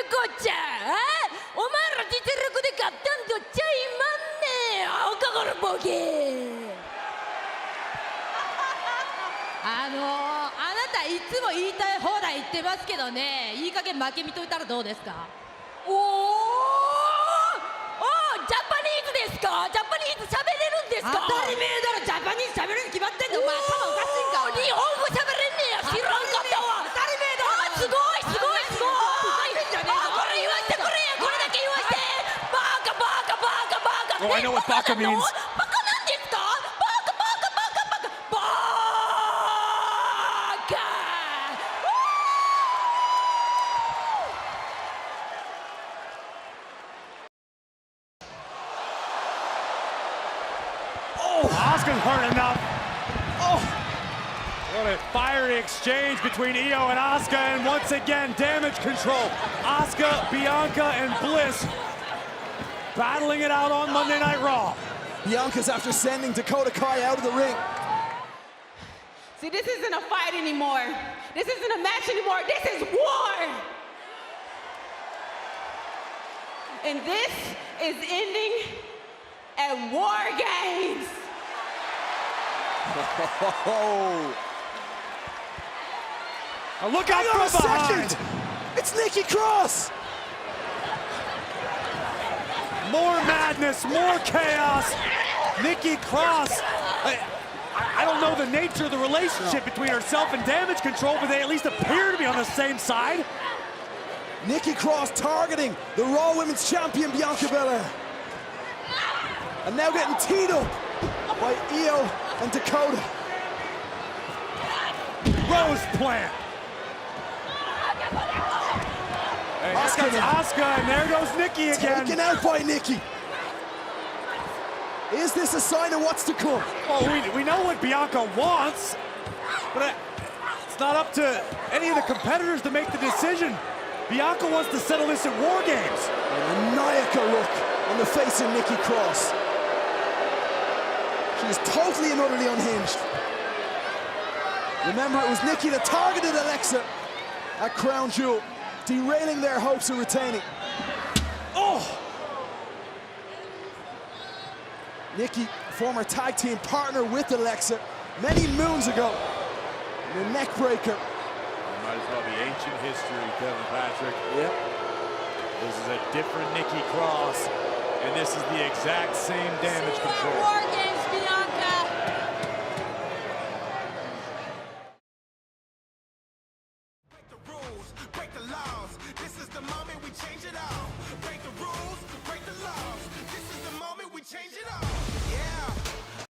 こっちゃお前ら実力で勝ったんとちゃいまんねん青かこのボケあなたいつも言いたい放題言ってますけどね、いい加減負け見といたらどうですか。おジャパニーズですか。ジャパニーズ喋れるんですか。当たり前だろ、ジャパニーズ喋れるに決まってんの。お前頭おかしいんか。日本語喋れんねや。知らんかったわ。当たり前だろ。すごいすごいすごい。これ言わしてくれや。これだけ言わして。バカバカバカバカ。Oh, I know what baka means. バカなんですか。バカバカバカバカバカ。Asuka's hurt enough. Oh, what a fiery exchange between Io and Asuka, and once again, damage control. Asuka, Bianca, and Bliss battling it out on Monday Night Raw. Bianca's after sending Dakota Kai out of the ring. See, this isn't a fight anymore. This isn't a match anymore. This is war. And this is ending at War Games. Now look out from behind. Second. It's Nikki Cross. More madness, more chaos. Nikki Cross. I don't know the nature of the relationship between herself and Damage Control, but they at least appear to be on the same side. Nikki Cross targeting the Raw Women's Champion Bianca Belair. And now getting teed up by Io and Dakota. Rose plant. Hey, Asuka that's Asuka, and there goes Nikki again. Taken out by Nikki. Is this a sign of what's to come? Well, we know what Bianca wants, but it's not up to any of the competitors to make the decision. Bianca wants to settle this at War Games. A maniacal look on the face of Nikki Cross. She is totally and utterly unhinged. Remember, it was Nikki that targeted Alexa at Crown Jewel, derailing their hopes of retaining. Oh! Nikki, former tag team partner with Alexa many moons ago. The neck breaker. Might as well be ancient history, Kevin Patrick. Yep. This is a different Nikki Cross, and this is the exact same Damage Control. War Games, Bianca. Break the rules, break the laws. This is the moment we change it all. Break the rules, break the laws. This is the moment we change it all.